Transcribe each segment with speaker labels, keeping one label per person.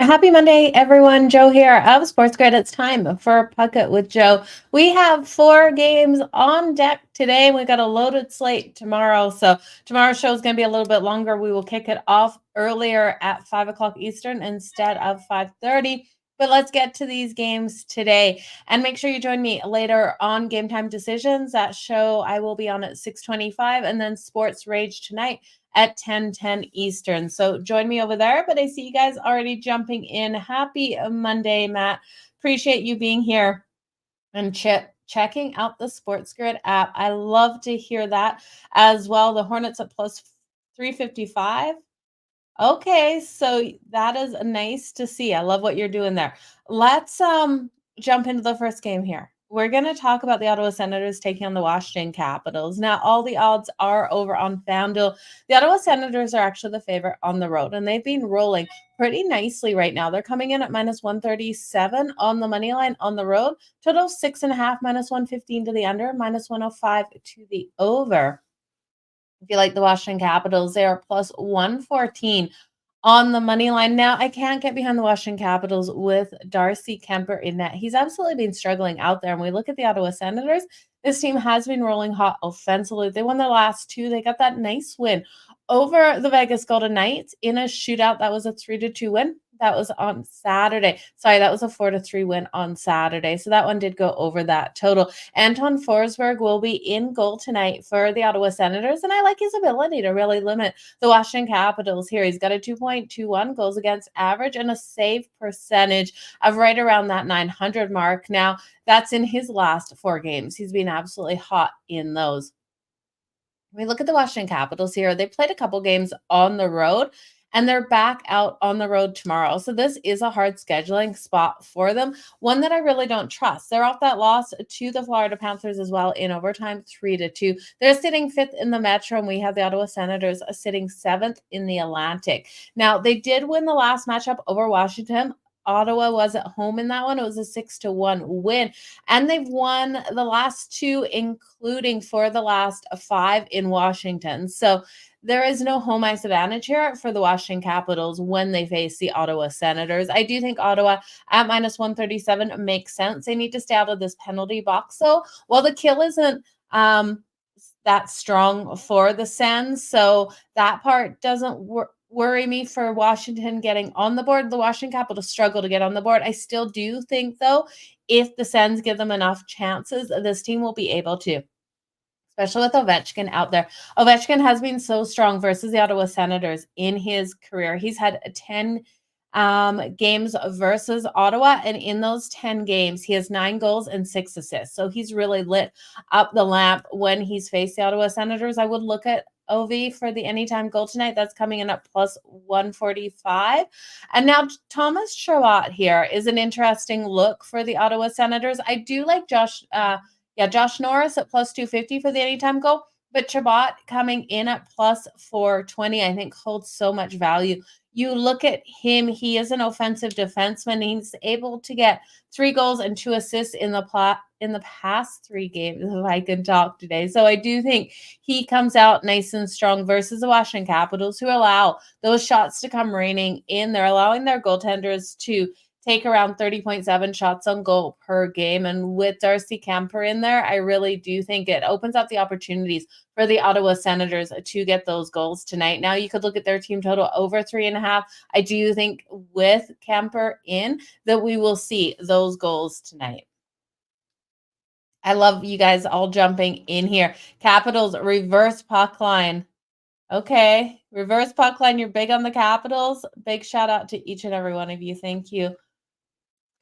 Speaker 1: Happy Monday, everyone. Jo here of SportsGrid. It's time for Puck It with Jo. We have 4 games on deck today. We got a loaded slate tomorrow. So tomorrow's show is going to be a little bit longer. We will kick it off earlier at 5 o'clock Eastern instead of 5:30. But let's get to these games today. And make sure you join me later on Game Time Decisions. That show I will be on at 6:25, and then Sports Rage tonight at 10:10 Eastern. So join me over there. But I see you guys already jumping in. Happy Monday, Matt. Appreciate you being here and checking out the SportsGrid app. I love to hear that as well. The Hornets at plus 355. Okay, so that is nice to see. I love what you're doing there. Let's jump into the first game here. We're going to talk about the Ottawa Senators taking on the Washington Capitals. Now, all the odds are over on FanDuel. The Ottawa Senators are actually the favorite on the road, and they've been rolling pretty nicely right now. They're coming in at minus 137 on the money line on the road. Total 6.5, minus 115 to the under, minus 105 to the over. If you like the Washington Capitals, they are plus 114 on the money line. Now, I can't get behind the Washington Capitals with Darcy Kemper in net. He's absolutely been struggling out there. And we look at the Ottawa Senators, this team has been rolling hot offensively. They won their last 2. They got that nice win over the Vegas Golden Knights in a shootout. That was a 3-2 win. That was on Saturday. Sorry, that was a 4-3 win on Saturday. So that one did go over that total. Anton Forsberg will be in goal tonight for the Ottawa Senators, and I like his ability to really limit the Washington Capitals here. He's got a 2.21 goals against average and a save percentage of right around that 900 mark. Now, that's in his last 4 games. He's been absolutely hot in those. We look at the Washington Capitals here. They played a couple games on the road, and they're back out on the road tomorrow. So this is a hard scheduling spot for them, one that I really don't trust. They're off that loss to the Florida Panthers as well in overtime, 3-2. They're sitting 5th in the Metro, and we have the Ottawa Senators sitting 7th in the Atlantic. Now, they did win the last matchup over Washington. Ottawa was at home in that one. It was a 6-1 win. And they've won the last 2, including for the last 5 in Washington. So there is no home ice advantage here for the Washington Capitals when they face the Ottawa Senators. I do think Ottawa at minus 137 makes sense. They need to stay out of this penalty box. So while the kill isn't that strong for the Sens, so that part doesn't worry me for Washington getting on the board. The Washington Capitals struggle to get on the board. I still do think, though, if the Sens give them enough chances, this team will be able to, especially with Ovechkin out there. Ovechkin has been so strong versus the Ottawa Senators in his career. He's had 10 games versus Ottawa, and in those 10 games, he has 9 goals and 6 assists. So he's really lit up the lamp when he's faced the Ottawa Senators. I would look at OV for the anytime goal tonight. That's coming in at plus 145. And now Thomas Chabot here is an interesting look for the Ottawa Senators. I do like Josh Norris at plus 250 for the anytime goal, but Chabot coming in at plus 420, I think holds so much value. You look at him, he is an offensive defenseman. He's able to get 3 goals and 2 assists in the past 3 games, if I can talk today. So I do think he comes out nice and strong versus the Washington Capitals, who allow those shots to come raining in. They're allowing their goaltenders to take around 30.7 shots on goal per game. And with Darcy Kemper in there, I really do think it opens up the opportunities for the Ottawa Senators to get those goals tonight. Now, you could look at their team total over 3.5. I do think with Kemper in that we will see those goals tonight. I love you guys all jumping in here. Capitals reverse puck line. Okay, reverse puck line. You're big on the Capitals. Big shout out to each and every one of you. Thank you.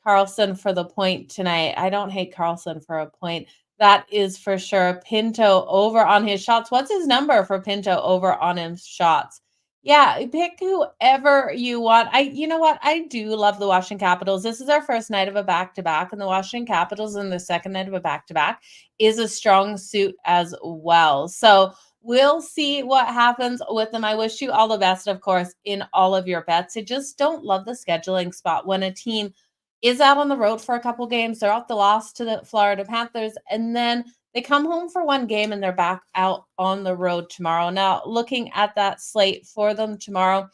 Speaker 1: Carlson for the point tonight. I don't hate Carlson for a point. That is for sure. Pinto over on his shots. What's his number for Pinto over on his shots? Yeah, pick whoever you want. You know what? I do love the Washington Capitals. This is our first night of a back-to-back, and the Washington Capitals in the second night of a back-to-back is a strong suit as well. So we'll see what happens with them. I wish you all the best, of course, in all of your bets. I just don't love the scheduling spot when a team is out on the road for a couple games. They're off the loss to the Florida Panthers, and then they come home for 1 game and they're back out on the road tomorrow. Now, looking at that slate for them tomorrow,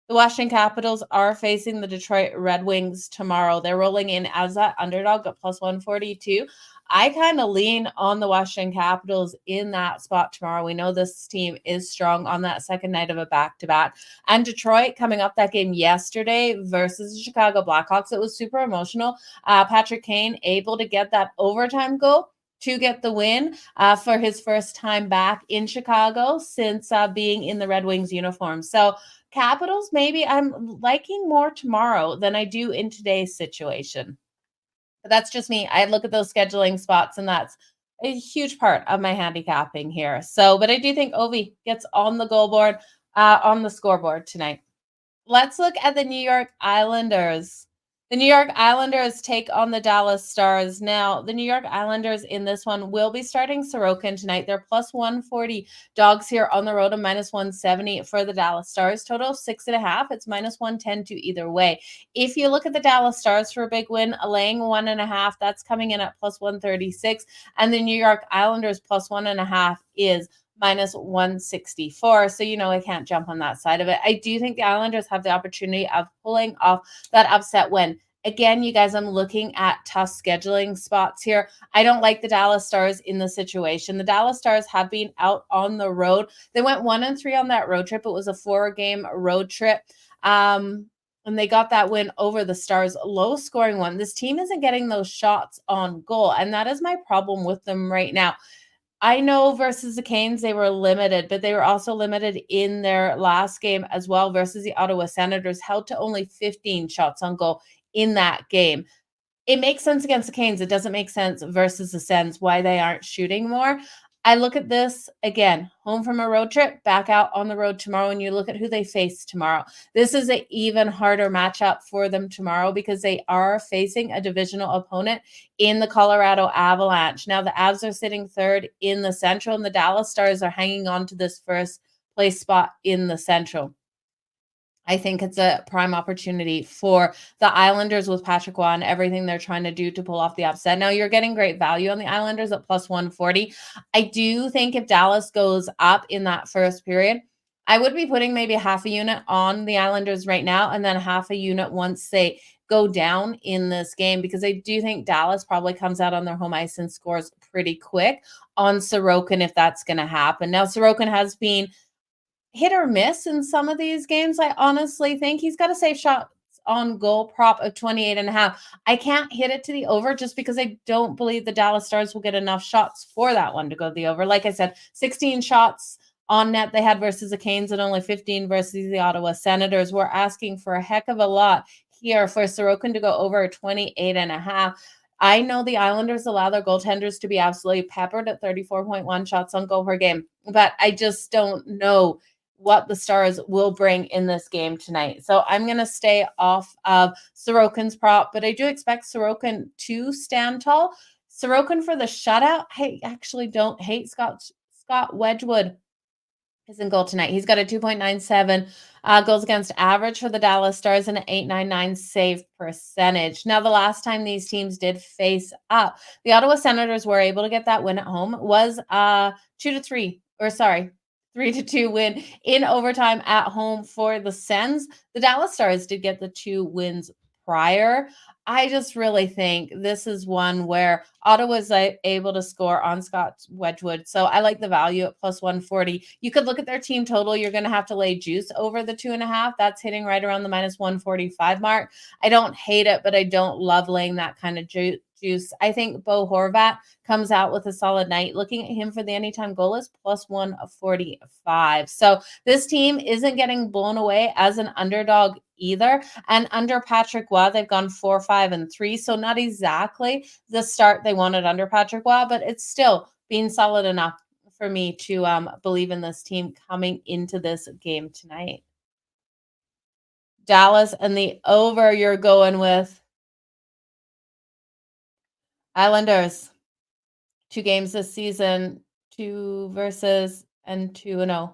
Speaker 1: The Washington Capitals are facing the Detroit Red Wings tomorrow. They're rolling in as that underdog at plus 142. I kind of lean on the Washington Capitals in that spot tomorrow. We know this team is strong on that second night of a back-to-back. And Detroit coming up that game yesterday versus the Chicago Blackhawks, it was super emotional. Patrick Kane able to get that overtime goal to get the win for his first time back in Chicago since being in the Red Wings uniform. So Capitals, maybe I'm liking more tomorrow than I do in today's situation. But that's just me. I look at those scheduling spots, and that's a huge part of my handicapping here. So, but I do think Ovi gets on the goal board, on the scoreboard tonight. Let's look at the New York Islanders. The New York Islanders take on the Dallas Stars. Now, the New York Islanders in this one will be starting Sorokin tonight. They're plus 140 dogs here on the road and minus 170 for the Dallas Stars. Total of 6.5. It's minus 110 to either way. If you look at the Dallas Stars for a big win, laying 1.5, that's coming in at plus 136. And the New York Islanders plus 1.5 is minus 164. So, I can't jump on that side of it. I do think the Islanders have the opportunity of pulling off that upset win. Again, you guys, I'm looking at tough scheduling spots here. I don't like the Dallas Stars in the situation. The Dallas Stars have been out on the road. They went 1-3 on that road trip. It was a 4-game road trip. And they got that win over the Stars, low scoring one. This team isn't getting those shots on goal. And that is my problem with them right now. I know versus the Canes, they were limited, but they were also limited in their last game as well versus the Ottawa Senators, held to only 15 shots on goal in that game. It makes sense against the Canes. It doesn't make sense versus the Sens why they aren't shooting more. I look at this again, home from a road trip, back out on the road tomorrow, and you look at who they face tomorrow. This is an even harder matchup for them tomorrow because they are facing a divisional opponent in the Colorado Avalanche. Now, the Avs are sitting third in the Central, and the Dallas Stars are hanging on to this first place spot in the Central. I think it's a prime opportunity for the Islanders with Patrick Roy and everything they're trying to do to pull off the upset. Now, you're getting great value on the Islanders at plus 140. I do think if Dallas goes up in that first period, I would be putting maybe half a unit on the Islanders right now and then half a unit once they go down in this game, because I do think Dallas probably comes out on their home ice and scores pretty quick on Sorokin if that's going to happen. Now, Sorokin has been hit or miss in some of these games. I honestly think he's got a safe shots on goal prop of 28.5. I can't hit it to the over just because I don't believe the Dallas Stars will get enough shots for that one to go to the over. Like I said, 16 shots on net they had versus the Canes and only 15 versus the Ottawa Senators. We're asking for a heck of a lot here for Sorokin to go over 28.5. I know the Islanders allow their goaltenders to be absolutely peppered at 34.1 shots on goal per game, but I just don't know what the Stars will bring in this game tonight. So I'm going to stay off of Sorokin's prop, but I do expect Sorokin to stand tall. Sorokin for the shutout. I actually don't hate Scott Wedgwood is in goal tonight. He's got a 2.97 goals against average for the Dallas Stars and an 8.99 save percentage. Now, the last time these teams did face up, the Ottawa Senators were able to get that win at home. Was 3-2 win in overtime at home for the Sens. The Dallas Stars did get the 2 wins prior. I just really think this is one where Ottawa's able to score on Scott Wedgwood. So I like the value at plus 140. You could look at their team total. You're going to have to lay juice over the 2.5. That's hitting right around the minus 145 mark. I don't hate it, but I don't love laying that kind of juice. I think Bo Horvat comes out with a solid night. Looking at him for the anytime goal is plus 145. So this team isn't getting blown away as an underdog either. And under Patrick Roy, they've gone 4-5-3. So not exactly the start they wanted under Patrick Roy, but it's still being solid enough for me to believe in this team coming into this game tonight. Dallas and the over you're going with. Islanders, 2 games this season, 2 versus and 2-0.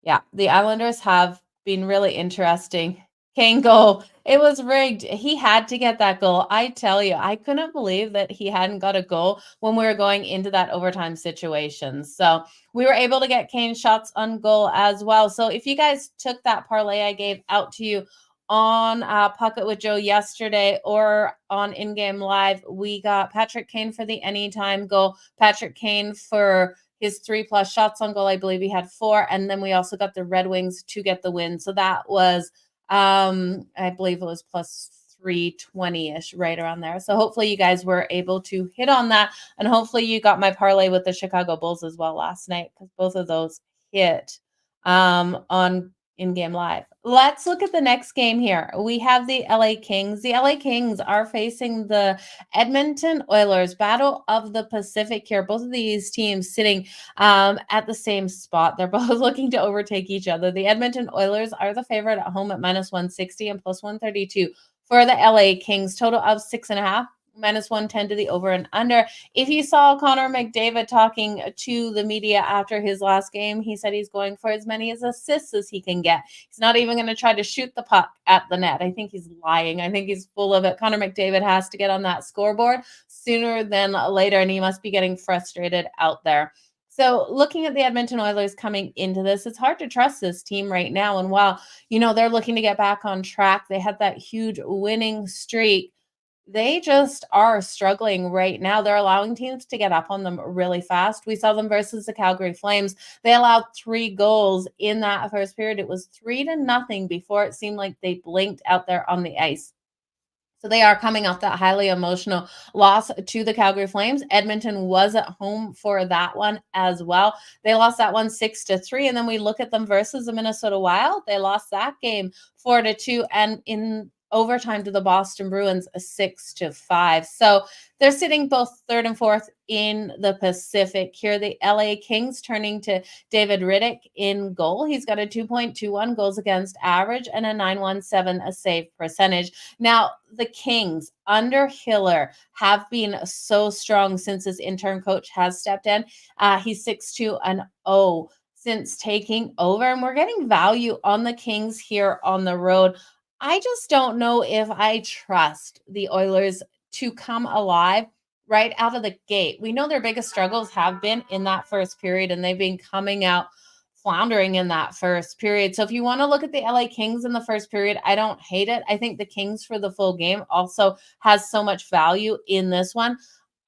Speaker 1: Yeah, the Islanders have been really interesting. Kane goal. It was rigged. He had to get that goal. I tell you, I couldn't believe that he hadn't got a goal when we were going into that overtime situation. So we were able to get Kane shots on goal as well. So if you guys took that parlay I gave out to you on Puckett with Joe yesterday or on in-game live, we got Patrick Kane for the anytime goal, Patrick Kane for his 3+ shots on goal. I believe he had 4. And then we also got the Red Wings to get the win. So that was I believe it was plus 320-ish, right around there. So hopefully you guys were able to hit on that. And hopefully you got my parlay with the Chicago Bulls as well last night, because both of those hit on in-game live. Let's look at the next game here. We have the LA Kings. The LA Kings are facing the Edmonton Oilers. Battle of the Pacific here. Both of these teams sitting at the same spot. They're both looking to overtake each other. The Edmonton Oilers are the favorite at home at -160 and +132 for the LA Kings. Total of 6.5. -110 to the over and under. If you saw Connor McDavid talking to the media after his last game, he said he's going for as many assists as he can get. He's not even going to try to shoot the puck at the net. I think he's lying. I think he's full of it. Connor McDavid has to get on that scoreboard sooner than later, and he must be getting frustrated out there. So looking at the Edmonton Oilers coming into this, it's hard to trust this team right now. And while, they're looking to get back on track, they had that huge winning streak. They just are struggling right now. They're allowing teams to get up on them really fast. We saw them versus the Calgary Flames. They allowed 3 goals in that first period. It was 3-0 before it seemed like they blinked out there on the ice. So they are coming off that highly emotional loss to the Calgary Flames. Edmonton was at home for that one as well. They lost that one 6-3. And then we look at them versus the Minnesota Wild. They lost that game 4-2. And in overtime to the Boston Bruins 6-5. So they're sitting both 3rd and 4th in the Pacific here. The LA Kings turning to David Riddick in goal. He's got a 2.21 goals against average and a 917 save percentage. Now, the Kings under Hiller have been so strong since his intern coach has stepped in. He's 6-2-0 since taking over, and we're getting value on the Kings here on the road. I just don't know if I trust the Oilers to come alive right out of the gate. We know their biggest struggles have been in that first period, and they've been coming out floundering in that first period. So if you want to look at the LA Kings in the first period, I don't hate it. I think the Kings for the full game also has so much value in this one.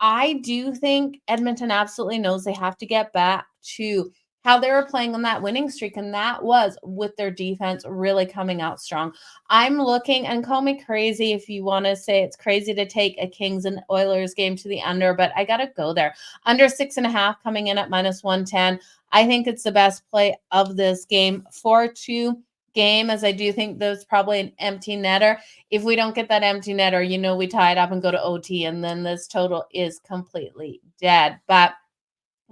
Speaker 1: I do think Edmonton absolutely knows they have to get back to how they were playing on that winning streak, and that was with their defense really coming out strong. I'm looking, and call me crazy if you want to say it's crazy to take a Kings and Oilers game to the under, but I got to go there. Under 6.5 coming in at -110. I think it's the best play of this game. 4-2 game, as I do think there's probably an empty netter. If we don't get that empty netter, we tie it up and go to OT, and then this total is completely dead. But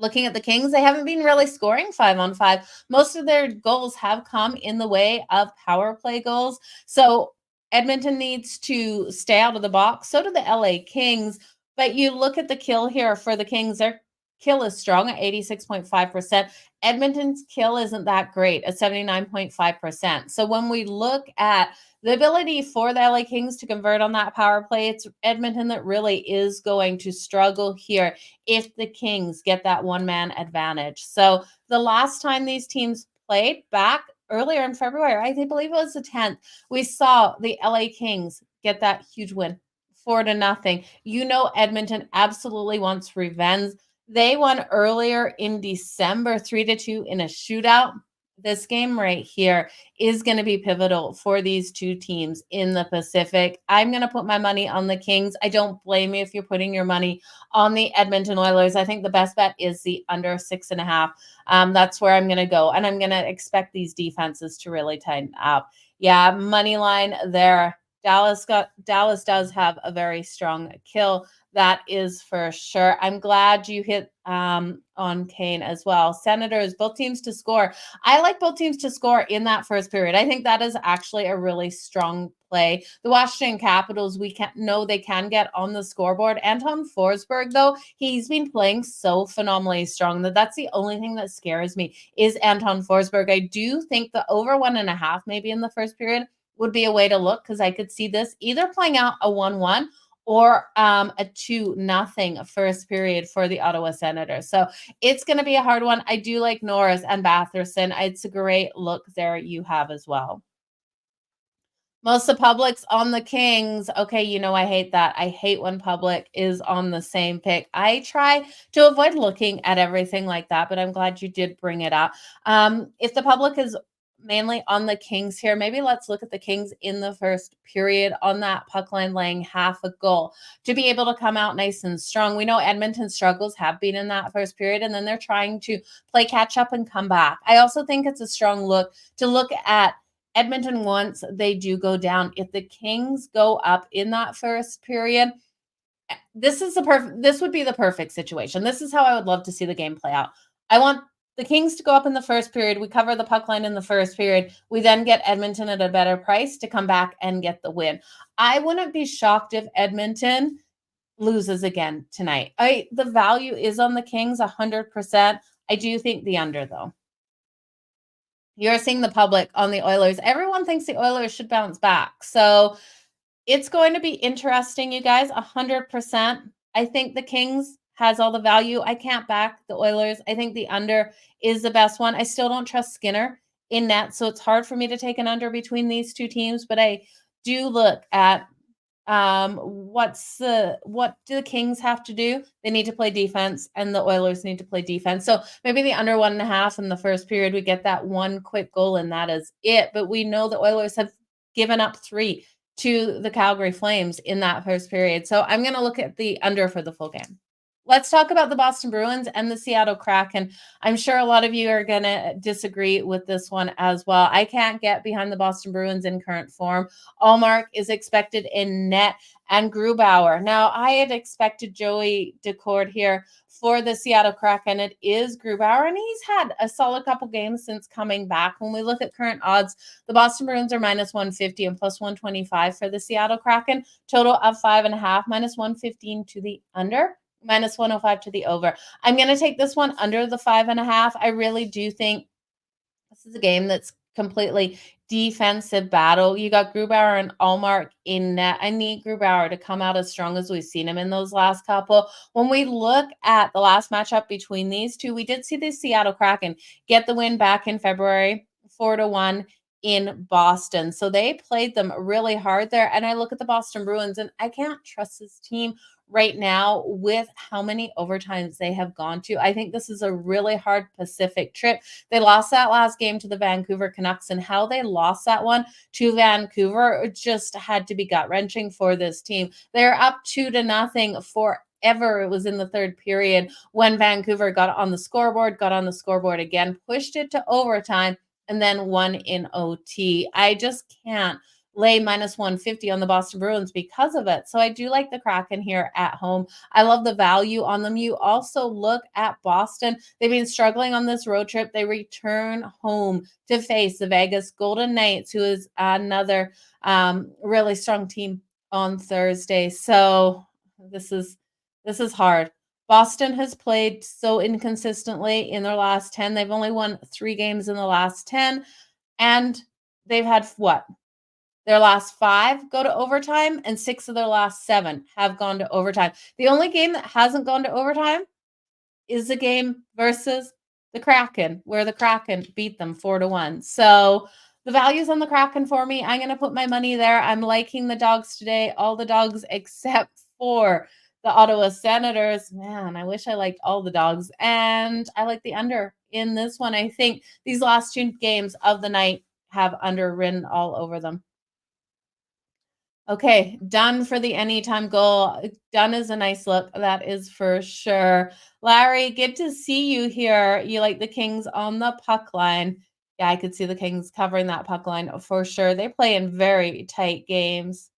Speaker 1: looking at the Kings, they haven't been really scoring 5-on-5. Most of their goals have come in the way of power play goals. So Edmonton needs to stay out of the box. So do the LA Kings. But you look at the kill here for the Kings, their kill is strong at 86.5%. Edmonton's kill isn't that great at 79.5%. So when we look at the ability for the LA Kings to convert on that power play, it's Edmonton that really is going to struggle here if the Kings get that one-man advantage. So the last time these teams played back earlier in February, I believe it was the 10th, we saw the LA Kings get that huge win, 4-0. Edmonton absolutely wants revenge. They won earlier in December, 3-2 in a shootout. This game right here is going to be pivotal for these two teams in the Pacific. I'm going to put my money on the Kings. I don't blame you if you're putting your money on the Edmonton Oilers. I think the best bet is the under 6.5. That's where I'm going to go. And I'm going to expect these defenses to really tighten up. Yeah, money line there. Dallas does have a very strong kill. That is for sure. I'm glad you hit on Kane as well. Senators, both teams to score. I like both teams to score in that first period. I think that is actually a really strong play. The Washington Capitals, we know they can get on the scoreboard. Anton Forsberg, though, he's been playing so phenomenally strong that's the only thing that scares me is Anton Forsberg. I do think the over 1.5 maybe in the first period would be a way to look, because I could see this either playing out a 1-1 or a 2-0 first period for the Ottawa Senators. So it's going to be a hard one. I do like Norris and Batherson. It's a great look there you have as well. Most of public's on the Kings. Okay, I hate that. I hate when public is on the same pick. I try to avoid looking at everything like that, but I'm glad you did bring it up. If the public is mainly on the Kings here, maybe let's look at the Kings in the first period on that puck line laying half a goal to be able to come out nice and strong. We know Edmonton struggles have been in that first period, and then they're trying to play catch up and come back. I also think it's a strong look to look at Edmonton once they do go down. If the Kings go up in that first period, this would be the perfect situation. This is how I would love to see the game play out. I want the Kings to go up in the first period. We cover the puck line in the first period. We then get Edmonton at a better price to come back and get the win. I wouldn't be shocked if Edmonton loses again tonight. The value is on the Kings 100%. I do think the under, though. You're seeing the public on the Oilers. Everyone thinks the Oilers should bounce back. So it's going to be interesting, you guys, 100%. I think the Kings has all the value. I can't back the Oilers. I think the under is the best one. I still don't trust Skinner in net, so it's hard for me to take an under between these two teams, but I do look at what do the Kings have to do? They need to play defense, and the Oilers need to play defense. So maybe the under 1.5 in the first period, we get that one quick goal, and that is it. But we know the Oilers have given up 3 to the Calgary Flames in that first period. So I'm going to look at the under for the full game. Let's talk about the Boston Bruins and the Seattle Kraken. I'm sure a lot of you are going to disagree with this one as well. I can't get behind the Boston Bruins in current form. Allmark is expected in net and Grubauer. Now, I had expected Joey Daccord here for the Seattle Kraken. It is Grubauer, and he's had a solid couple games since coming back. When we look at current odds, the Boston Bruins are -150 and +125 for the Seattle Kraken. Total of 5.5, -115 to the under, -105 to the over. I'm going to take this one under the 5.5. I really do think this is a game that's completely defensive battle. You got Grubauer and Allmark in net. I need Grubauer to come out as strong as we've seen him in those last couple. When we look at the last matchup between these two, we did see the Seattle Kraken get the win back in February, 4-1 in Boston. So they played them really hard there. And I look at the Boston Bruins, and I can't trust this team right now with how many overtimes they have gone to. I think this is a really hard Pacific trip. They lost that last game to the Vancouver Canucks, and how they lost that one to Vancouver just had to be gut-wrenching for this team. They're up 2-0 forever. It was in the third period when Vancouver got on the scoreboard again, pushed it to overtime, and then won in OT. I just can't lay -150 on the Boston Bruins because of it. So I do like the Kraken here at home. I love the value on them. You also look at Boston. They've been struggling on this road trip. They return home to face the Vegas Golden Knights, who is another really strong team on Thursday. So this is hard. Boston has played so inconsistently in their last 10. They've only won 3 games in the last 10, and they've had what? Their last 5 go to overtime, and 6 of their last 7 have gone to overtime. The only game that hasn't gone to overtime is the game versus the Kraken, where the Kraken beat them 4-1. So the value's on the Kraken for me. I'm going to put my money there. I'm liking the dogs today, all the dogs except for the Ottawa Senators. Man, I wish I liked all the dogs. And I like the under in this one. I think these last 2 games of the night have under written all over them. Okay, done for the anytime goal. Done is a nice look, that is for sure. Larry, good to see you here. You like the Kings on the puck line. Yeah, I could see the Kings covering that puck line for sure. They play in very tight games.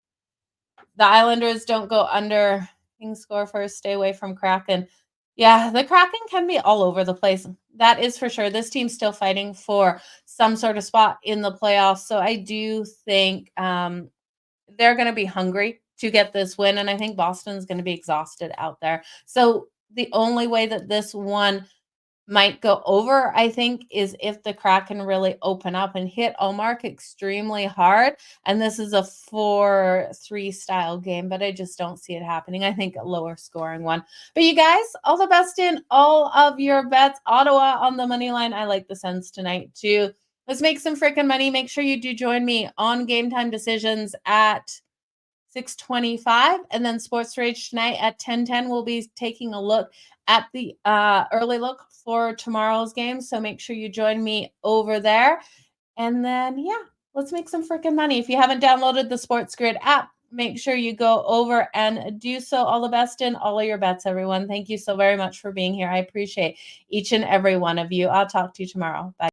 Speaker 1: The Islanders don't go under. Kings score first. Stay away from Kraken. Yeah, the Kraken can be all over the place. That is for sure. This team's still fighting for some sort of spot in the playoffs. So I do think they're going to be hungry to get this win, and I think Boston's going to be exhausted out there. So the only way that this one might go over, I think, is if the Kraken really open up and hit Ullmark extremely hard. And this is a 4-3 style game, but I just don't see it happening. I think a lower scoring one. But you guys, all the best in all of your bets. Ottawa on the money line. I like the Sens tonight too. Let's make some freaking money. Make sure you do join me on Game Time Decisions at 6:25, and then Sports Rage tonight at 10:10. We'll be taking a look at the early look for tomorrow's game. So make sure you join me over there. And then, yeah, let's make some freaking money. If you haven't downloaded the SportsGrid app, make sure you go over and do so. All the best in all of your bets, everyone. Thank you so very much for being here. I appreciate each and every one of you. I'll talk to you tomorrow. Bye.